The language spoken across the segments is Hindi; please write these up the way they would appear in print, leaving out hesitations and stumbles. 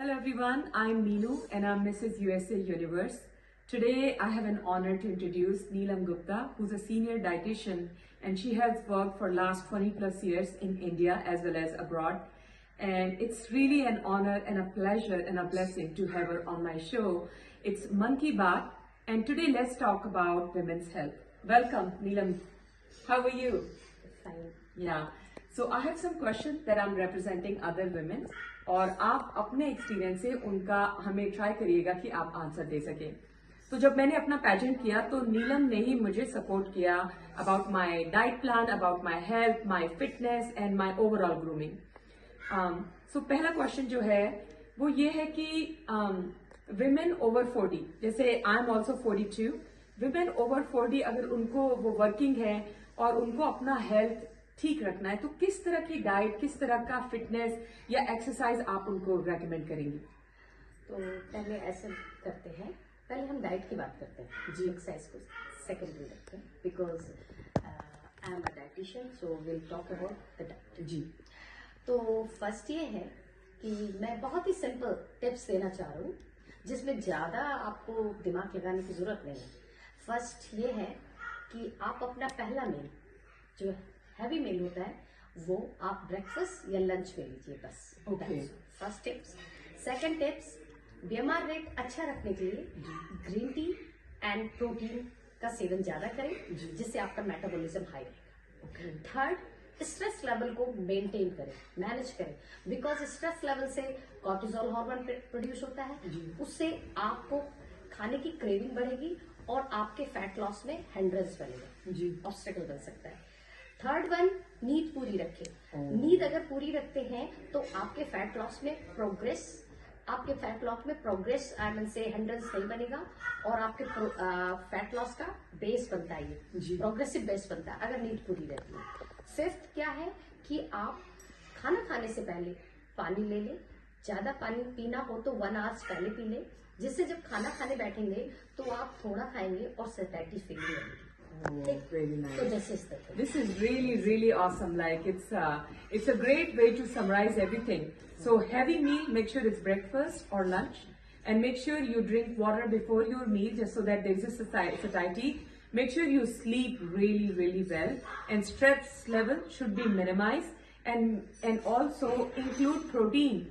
Hello everyone, I'm Neelu and I'm Mrs. USA Universe. Today I have an honor to introduce Neelam Gupta, who's a senior dietitian and she has worked for last 20 plus years in India as well as abroad. And it's really an honor and a pleasure and a blessing to have her on my show. It's Mann Ki Baat and today let's talk about women's health. Welcome Neelam. How are you? Fine. Yeah. So I have some questions that I'm representing other women और आप अपने एक्सपीरियंस से उनका हमें ट्राई करिएगा कि आप आंसर दे सके। तो जब मैंने अपना पेजेंट किया तो नीलम ने ही मुझे सपोर्ट किया about my diet plan, about my health, my fitness and my overall grooming. So पहला क्वेश्चन जो है वो ये है कि विमेन ओवर 40, जैसे I am also 42, women over 40 अगर उनको वो वर्किंग है और उनको अपना हेल्थ ठीक रखना है तो किस तरह की डाइट, किस तरह का फिटनेस या एक्सरसाइज आप उनको रेकमेंड करेंगी? तो पहले ऐसे करते हैं, पहले हम डाइट की बात करते हैं जी, एक्सरसाइज को सेकेंडरी रखते हैं because I am a dietitian, so will talk about the diet जी। तो फर्स्ट ये है कि मैं बहुत ही सिंपल टिप्स देना चाह रहा हूँ जिसमें ज़्यादा आपको दिमाग लगाने की ज़रूरत नहीं है। फर्स्ट ये है कि आप अपना पहला मील जो हैवी मील होता है वो आप ब्रेकफास्ट या लंच में लीजिए बस। Okay. First tips. Second tips, BMR rate अच्छा रखने के लिए ग्रीन टी एंड प्रोटीन का सेवन ज्यादा करें जिससे आपका मेटाबॉलिज्म हाई रहेगा। थर्ड, स्ट्रेस लेवल को मेंटेन करें, मैनेज करें बिकॉज स्ट्रेस लेवल से कॉर्टिजोल हार्मोन प्रोड्यूस होता है, उससे आपको खाने की क्रेविंग बढ़ेगी और आपके फैट लॉस में हिंड्रेंस बनेगा, ऑब्स्टेकल बन सकता है। थर्ड वन, नींद पूरी रखें। नींद अगर पूरी रखते हैं तो आपके फैट लॉस में प्रोग्रेस आई मीन से हिंड्रेंस नहीं बनेगा और आपके फैट लॉस का बेस बनता है, ये प्रोग्रेसिव बेस बनता है अगर नींद पूरी रहती है। फिफ्थ क्या है कि आप खाना खाने से पहले पानी ले लें, ज्यादा पानी पीना हो तो 1 आवर पहले पी लें जिससे जब खाना खाने बैठेंगे तो आप थोड़ा खाएंगे और सैटिस्फाइड फीलिंग रहेगी। Oh, very nice. So this is the thing. This is really awesome. Like it's a great way to summarize everything. So heavy meal, make sure it's breakfast or lunch, and make sure you drink water before your meal just so that there is a satiety. Make sure you sleep really well, and stress level should be minimized, and also include protein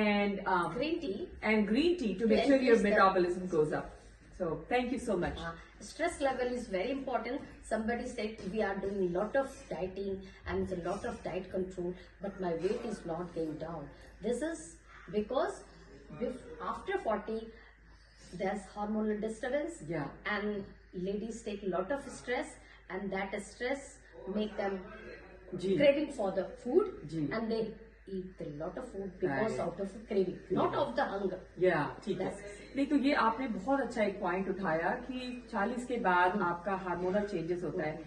and green tea to make sure your metabolism goes up. So thank you so much. Stress level is very important. Somebody said we are doing a lot of dieting and a lot of diet control, but my weight is not going down. This is because after 40 there's hormonal disturbance, and ladies take a lot of stress, and that stress make them craving for the food, and they eat a lot of food because out of craving, not of the hunger. ठीक है। नहीं तो ये आपने बहुत अच्छा एक पॉइंट उठाया कि 40 के बाद आपका हार्मोनल चेंजेस होता है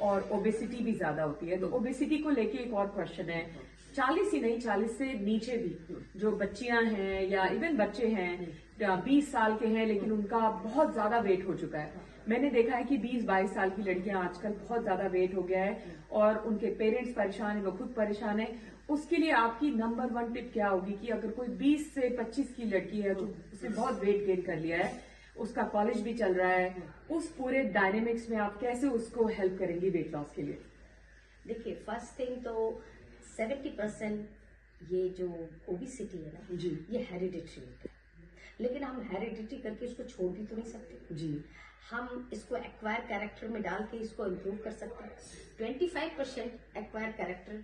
और ओबेसिटी भी ज्यादा होती है। तो ओबेसिटी को लेके एक और क्वेश्चन है, 40 ही नहीं 40 से नीचे भी जो बच्चियां हैं या इवन बच्चे हैं 20 साल के हैं लेकिन उनका बहुत ज्यादा वेट हो चुका है। मैंने देखा है कि 20-22 साल की लड़कियां आजकल बहुत ज्यादा वेट हो गया है और उनके पेरेंट्स परेशान है, वो खुद परेशान है। उसके लिए आपकी नंबर 1 टिप क्या होगी कि अगर कोई 20 से 25 की लड़की है जो उसने बहुत वेट गेन कर लिया है, उसका कॉलेज भी चल रहा है, उस पूरे डायनेमिक्स में आप कैसे उसको हेल्प करेंगी वेट लॉस के लिए? देखिए, फर्स्ट थिंग तो 70% ये जो ओबेसिटी है ना ये हेरिडिटरी होता है, लेकिन हम हेरिडिटरी करके इसको छोड़ भी तो नहीं सकते हम इसको एक्वायर कैरेक्टर में डाल के इसको इम्प्रूव कर सकते हैं। 25% एक्वायर कैरेक्टर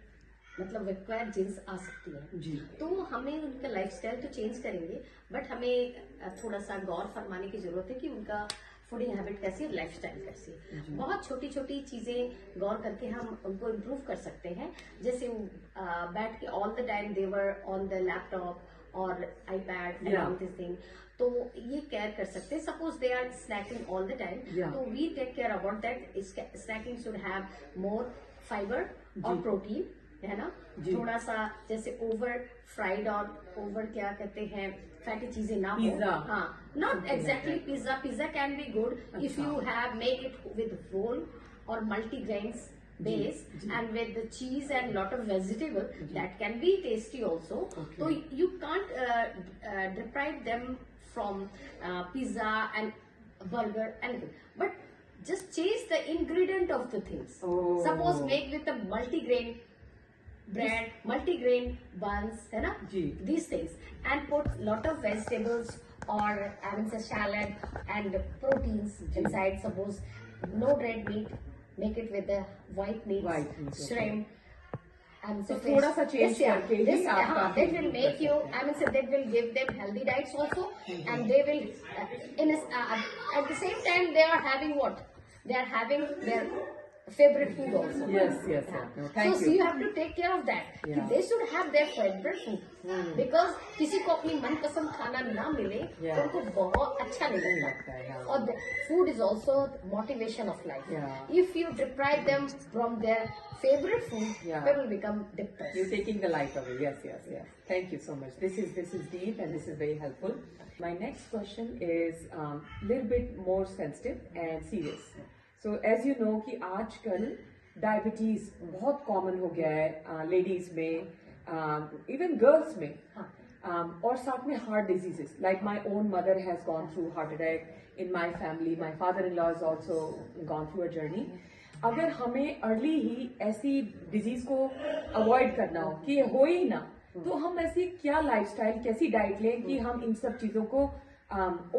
मतलब एक्वायर जीन्स आ सकती है तो हमें उनका लाइफस्टाइल तो चेंज करेंगे, बट हमें थोड़ा सा गौर फरमाने की जरूरत है कि उनका फूडिंग हैबिट कैसी है, लाइफस्टाइल कैसी है। बहुत छोटी छोटी चीजें गौर करके हम उनको इम्प्रूव कर सकते हैं, जैसे बैठ के all the time they're on the laptop और आईपैड एंड दिस थिंग, तो ये केयर कर सकते हैं। Suppose they are snacking all the time, तो we take care about that. Snacking should have more fibre और प्रोटीन, है ना, थोड़ा सा जैसे ओवर फ्राइड और ओवर क्या कहते हैं फैटी चीजें ना हो। हाँ, not exactly pizza can be good if you have make it with whole or multigrains base and with the cheese and lot of vegetable, that can be tasty also. Okay. So you can't deprive them from pizza and burger and, but just change the ingredient of the things. Oh. Suppose make with a multigrain bread, multigrain buns, है ना? These things, and put lot of vegetables or I mean say salad and proteins inside. Suppose no red meat, make it with the white meat, shrimp. And so थोड़ा सा change करके ही आपका that will make you, I mean, so that will give them healthy diets also, and they will at the same time they are having what? They are having their favorite food also. Yes. No, thank you. So you have to take care of that. Yeah. They should have their favorite food. Because किसी को अपनी मनपसंद खाना ना मिले तो उनको बहुत अच्छा नहीं लगता है. और food is also motivation of life. If you deprive them from their favorite food, they will become depressed. You're taking the life away. Yes. Thank you so much. This is deep and this is very helpful. My next question is little bit more sensitive and serious. So as you know कि आजकल डायबिटीज बहुत कॉमन हो गया है लेडीज में, इवन गर्ल्स में, और साथ में heart diseases. Like my own mother has gone through heart attack in my family. My father in law is also gone through a journey. अगर हमें अर्ली ही ऐसी डिजीज को अवॉइड करना हो कि ये हो ही ना, तो हम ऐसी क्या लाइफस्टाइल, कैसी डाइट लें कि हम इन सब चीजों को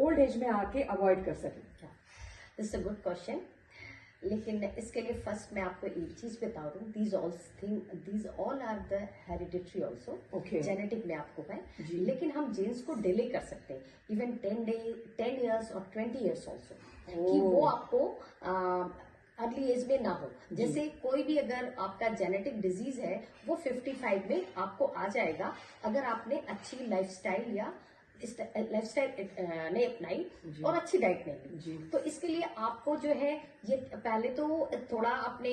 ओल्ड एज में आके अवॉइड कर सकें? This is a good question. लेकिन इसके लिए फर्स्ट मैं आपको एक चीज बता दूं, these all are the hereditary also. Genetic में आपको है, लेकिन हम जीन्स को डिले कर सकते हैं इवन 10 years और 20 years ऑल्सो, कि वो आपको अर्ली एज में ना हो. जैसे कोई भी अगर आपका जेनेटिक डिजीज है वो 55 में आपको आ जाएगा अगर आपने अच्छी लाइफस्टाइल या लाइफस्टाइल नहीं अपनाई और अच्छी डाइट नहीं ली. तो इसके लिए आपको जो है ये पहले तो थोड़ा अपने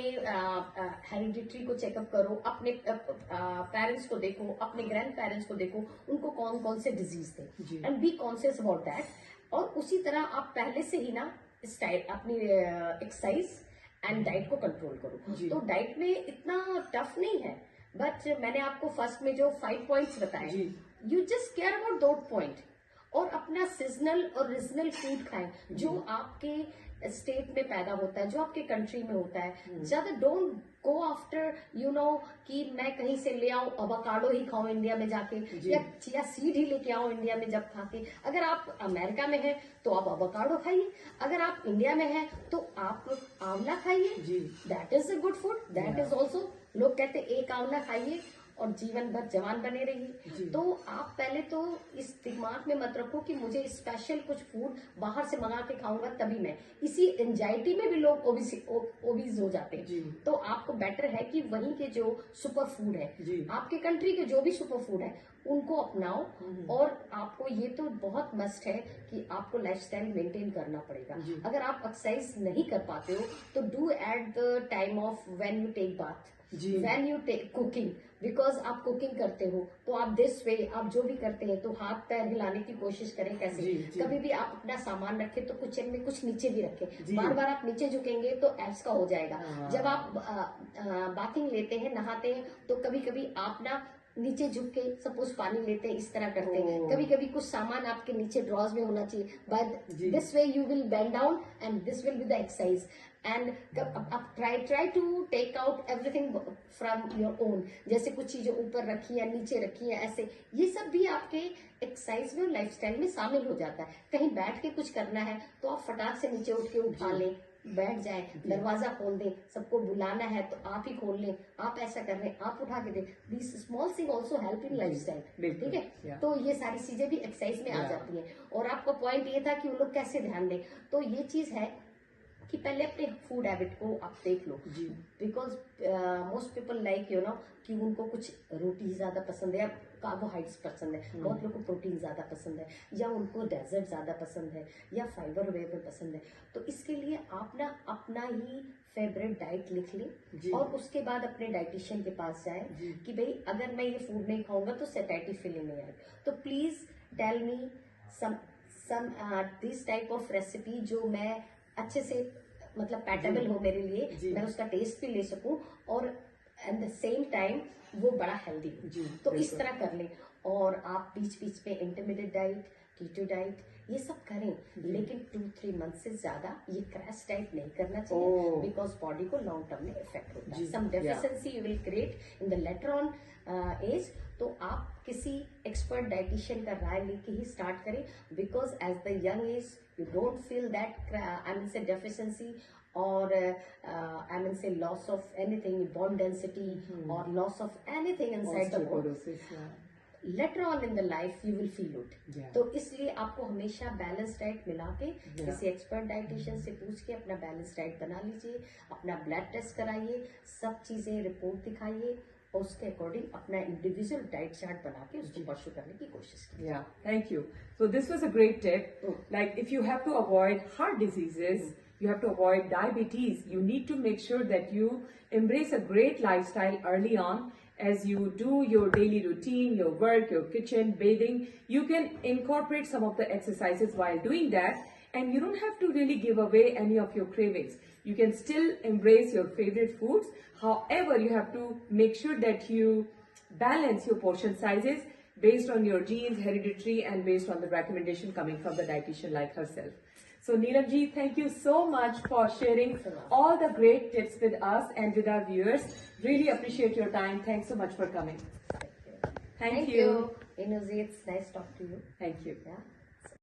हेरिडिटरी को चेकअप करो, अपने पेरेंट्स को देखो, अपने ग्रैंड पेरेंट्स को देखो, उनको कौन कौन से डिजीज थे, and be conscious about that. और उसी तरह आप पहले से ही ना स्टाइल अपनी एक्सरसाइज एंड डाइट को कंट्रोल करो. तो डाइट में इतना टफ नहीं है, बट मैंने आपको फर्स्ट में जो 5 points बताए, you just care about दोट point. और अपना सीजनल और रीजनल फूड खाएं जो आपके स्टेट में पैदा होता है, जो आपके कंट्री में होता है. ज्यादा डोंट गो आफ्टर कि मैं कहीं से ले आऊं अवाकाडो ही खाऊं इंडिया में जाके, या चिया सीड ही लेके आऊं इंडिया में जब खाके. अगर आप अमेरिका में हैं तो आप अवाकाडो खाइए, अगर आप इंडिया में हैं तो आप आंवला खाइए. That is a good food. That is also, लोग कहते एक आंवला खाइए और जीवन भर जवान बने रहिए. तो आप पहले तो इस दिमाग में मत रखो कि मुझे स्पेशल कुछ फूड बाहर से मंगा के खाऊंगा तभी मैं. इसी एंजाइटी में भी लोग ओबीज हो जाते हैं. तो आपको बेटर है कि वहीं के जो सुपर फूड है, आपके कंट्री के जो भी सुपर फूड है, उनको अपनाओ. और आपको ये तो बहुत मस्ट है कि आपको लाइफस्टाइल मेंटेन करना पड़ेगा. अगर आप एक्सरसाइज नहीं कर पाते हो तो do at the time of when you take bath, when you take cooking. Because आप कुकिंग करते हो तो आप दिस वे आप जो भी करते हैं तो हाथ पैर हिलाने की कोशिश करें. कैसे कभी भी आप अपना सामान रखें तो किचन में कुछ नीचे भी रखें. बार बार आप नीचे झुकेंगे तो एब्स का हो जाएगा. जब आप बाथिंग लेते हैं, नहाते हैं, तो कभी कभी आप ना नीचे झुक के सपोज पानी लेते हैं, इस तरह करते हैं. कभी कभी कुछ सामान आपके नीचे ड्रॉज में होना चाहिए. But this way you will bend down and this will be the exercise. And आप try to take out everything from your own. जैसे कुछ चीजें ऊपर रखी है, नीचे रखी है, ऐसे ये सब भी आपके एक्सरसाइज में, लाइफस्टाइल में शामिल हो जाता है. कहीं बैठ के कुछ करना है तो आप फटाक से नीचे उठ के उठा लें, बैठ जाए, दरवाजा खोल दें. सबको बुलाना है तो आप ही खोल लें. आप ऐसा कर रहे हैं, आप उठा के दें. This small thing also help in lifestyle. ठीक है, तो ये सारी चीजें भी एक्सरसाइज में आ जाती हैं. और आपका पॉइंट ये था कि वो लोग कैसे ध्यान दें. तो ये चीज है कि पहले अपने फूड हैबिट को आप देख लो. बिकॉज मोस्ट पीपल लाइक कि उनको कुछ रोटी ज्यादा पसंद है या कार्बोहाइड्रेट्स पसंद है. बहुत लोगों को प्रोटीन ज्यादा पसंद है, या उनको डेजर्ट ज्यादा पसंद है, या फाइबर वेबर पसंद है. तो इसके लिए आप ना अपना ही फेवरेट डाइट लिख लें और उसके बाद अपने डाइटिशियन के पास जाए कि भाई अगर मैं ये फूड नहीं खाऊंगा तो सैटिस्फाइड फीलिंग नहीं आएगी. तो please tell me some this type of recipe जो मैं अच्छे से मतलब पैटेबल हो मेरे लिए, मैं उसका टेस्ट भी ले सकूं और एट द सेम टाइम वो बड़ा हेल्दी हो। तो इस तरह कर लें। और आप बीच बीच में इंटरमीडिएट डाइट, कीटो डाइट ये सब करें, लेकिन 2-3 मंथ से ज्यादा ये क्रैश डाइट नहीं करना चाहिए, बिकॉज बॉडी को लॉन्ग टर्म में इफेक्ट होता है। Some deficiency you will create in the later on age. तो आप किसी एक्सपर्ट डाइटिशियन का राय लेके ही स्टार्ट करें, because as the young age you don't feel that I mean से deficiency or I mean say loss of anything, bone density or loss of anything inside the bone. Later on in the life you will feel it. तो इसलिए आपको हमेशा बैलेंस डाइट मिला के किसी एक्सपर्ट डाइटिशियन से पूछ के अपना बैलेंस डाइट बना लीजिए, अपना ब्लड टेस्ट कराइए, सब चीजें रिपोर्ट दिखाइए और उसके अकॉर्डिंग अपना इंडिविजुअल डाइट चार्ट बना के उसको परस्यू करने की कोशिश कीजिए। Yeah, thank you. So this was a great tip. Like if you have to avoid heart diseases, you have to avoid diabetes, you need to make sure that you embrace a great lifestyle early on. As you do your daily routine, your work, your kitchen, bathing, you can incorporate some of the exercises while doing that, and you don't have to really give away any of your cravings. You can still embrace your favorite foods. However, you have to make sure that you balance your portion sizes based on your genes, hereditary, and based on the recommendation coming from the dietitian like herself. So Neelam ji, thank you so much for sharing all the great tips with us and with our viewers. Really appreciate your time. Thanks so much for coming. Thank you. Inuzi, it's nice talking to you. Thank you. Yeah.